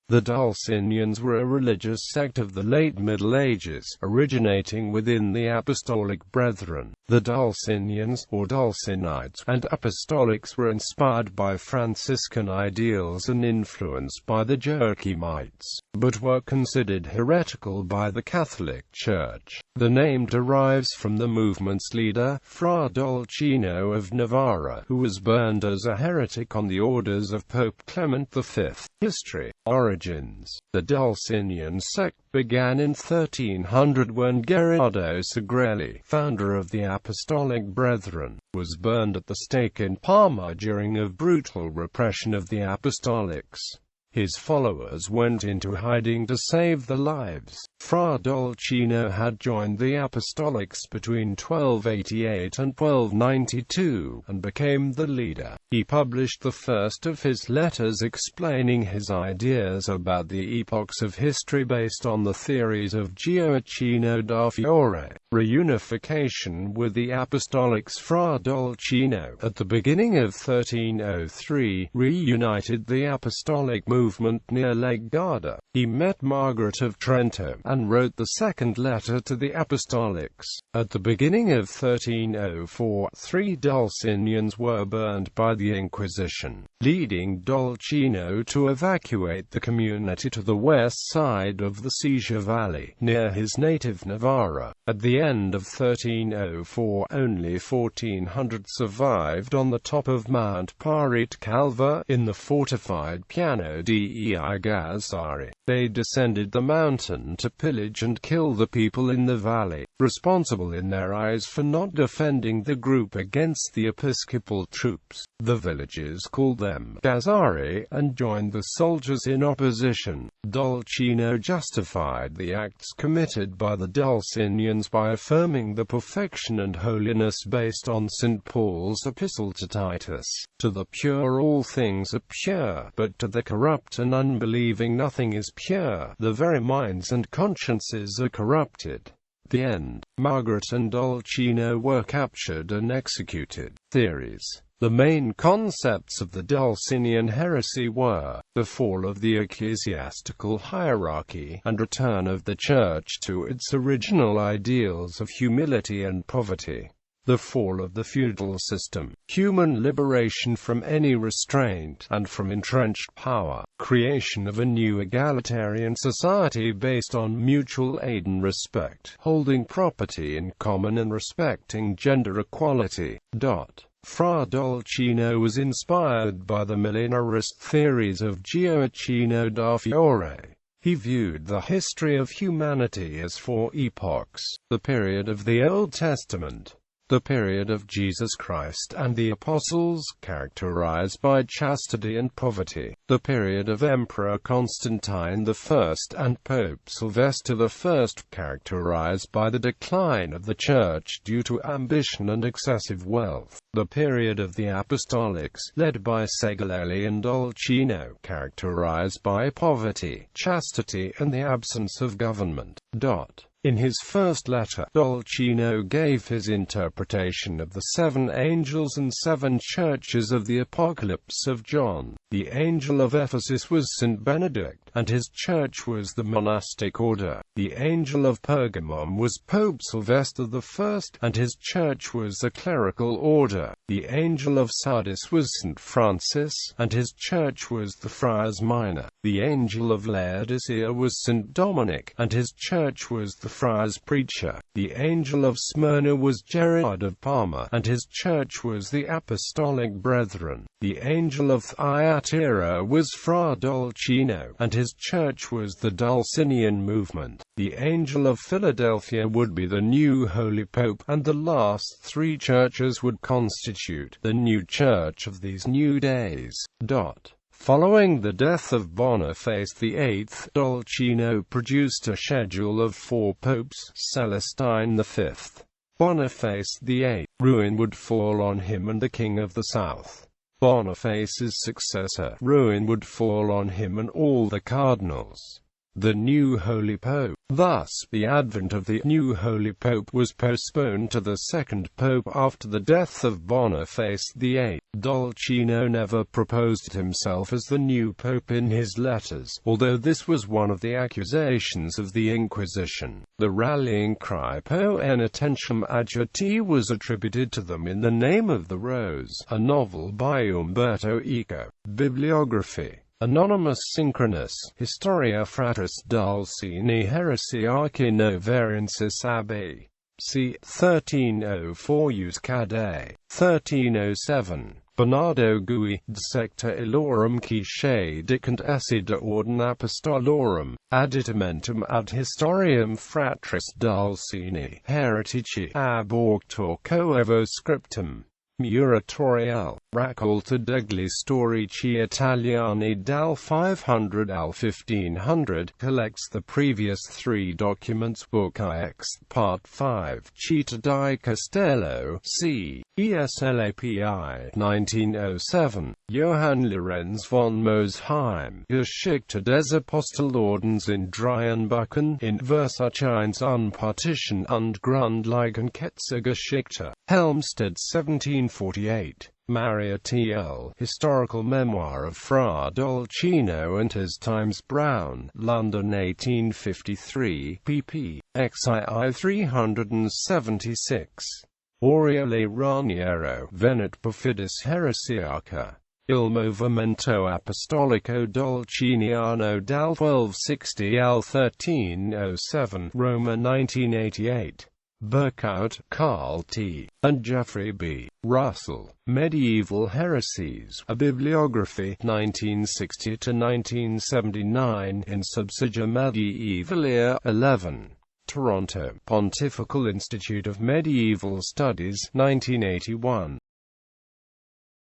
The Dulcinians were a religious sect of the late Middle Ages, originating within the Apostolic Brethren. The Dulcinians, or Dulcinites, and Apostolics were inspired by Franciscan ideals and influenced by the Joachimites, but were considered heretical by the Catholic Church. The name derives from the movement's leader, Fra Dolcino of Novara, who was burned as a heretic on the orders of Pope Clement V. History. Origins. The Dulcinian sect began in 1300 when Gerardo Segrelli, founder of the Apostolic Brethren, was burned at the stake in Parma during a brutal repression of the Apostolics. His followers went into hiding to save their lives. Fra Dolcino had joined the Apostolics between 1288 and 1292, and became the leader. He published the first of his letters explaining his ideas about the epochs of history based on the theories of Joachimites, reunification with the Apostolics. Fra Dolcino, at the beginning of 1303, reunited the Apostolic movement near Lake Garda. He met Margaret of Trento, and wrote the second letter to the Apostolics. At the beginning of 1304, 3 Dulcinians were burned by the Inquisition, leading Dolcino to evacuate the community to the west side of the Sesia Valley, near his native Novara. At the end of 1304, only 1,400 survived on the top of Mount Parete Calva, in the fortified Piano dei Gazzari. They descended the mountain to pillage and kill the people in the valley, responsible in their eyes for not defending the group against the episcopal troops. The villagers called them Gazzari, and joined the soldiers in opposition. Dolcino justified the acts committed by the Dulcinians by affirming the perfection and holiness based on St. Paul's epistle to Titus. To the pure all things are pure, but to the corrupt and unbelieving nothing is pure. The very minds and consciences are corrupted. The end. Margaret and Dolcino were captured and executed. Theories. The main concepts of the Dulcinian heresy were the fall of the ecclesiastical hierarchy, and return of the Church to its original ideals of humility and poverty. The fall of the feudal system, human liberation from any restraint, and from entrenched power, creation of a new egalitarian society based on mutual aid and respect, holding property in common and respecting gender equality. Fra Dolcino was inspired by the millenarist theories of Joachimites da Fiore. He viewed the history of humanity as 4 epochs: the period of the Old Testament, the period of Jesus Christ and the Apostles, characterized by chastity and poverty; the period of Emperor Constantine I and Pope Sylvester I, characterized by the decline of the Church due to ambition and excessive wealth; the period of the Apostolics, led by Segrelli and Dolcino, characterized by poverty, chastity, and the absence of government. In his first letter, Dolcino gave his interpretation of the 7 angels and 7 churches of the Apocalypse of John. The angel of Ephesus was St. Benedict, and his church was the monastic order. The angel of Pergamum was Pope Sylvester I, and his church was the clerical order. The angel of Sardis was St. Francis, and his church was the Friars Minor. The angel of Laodicea was St. Dominic, and his church was the Friars Preacher. The angel of Smyrna was Gerard of Parma, and his church was the Apostolic Brethren. The angel of Thyatira was Fra Dolcino, and his church was the Dulcinian movement. The angel of Philadelphia would be the new Holy Pope, and the last 3 churches would constitute the new church of these new days. Following the death of Boniface VIII, Dolcino produced a schedule of 4 popes. Celestine V. Boniface VIII. Ruin would fall on him and the King of the South. Boniface's successor. Ruin would fall on him and all the cardinals. The new Holy Pope. Thus, the advent of the new Holy Pope was postponed to the second Pope after the death of Boniface VIII. Dulcino never proposed himself as the new Pope in his letters, although this was one of the accusations of the Inquisition. The rallying cry Poenitentiam Agiti was attributed to them in The Name of the Rose, a novel by Umberto Eco. Bibliography. Anonymous Synchronous, Historia Fratres Dulcini Heresiarchi Novariensis Abbae. c. 1304 Jus Cadet. 1307. Bernardo Gui, De Secta Illorum qui Dicant esse de Ordine Apostolorum, Additamentum ad Historiam Fratris Dulcini, Heretici, ab auctor coevo scriptum. Muratorial, Raccolta degli Storici Italiani dal 500 al 1500, collects the previous three documents. Book IX, Part 5, Città di Castello, c. ESLAPI, 1907, Johann Lorenz von Mosheim, Geschichte des Apostolordens in Dreien in Versuchines Unpartition und Grundlagengesetze Geschichte, Helmstedt 1748. Maria T.L. Historical Memoir of Fra Dolcino and His Times Brown, London 1853, pp. xii 376. Oriole Raniero, Venet Perfidis Heresiarcha. Il Movimento Apostolico Dulciniano dal 1260 al 1307, Roma 1988. Burkout, Carl T. and Jeffrey B. Russell. Medieval Heresies, A Bibliography, 1960–1979, in Subsidia Medievalia, 11. Toronto, Pontifical Institute of Medieval Studies, 1981.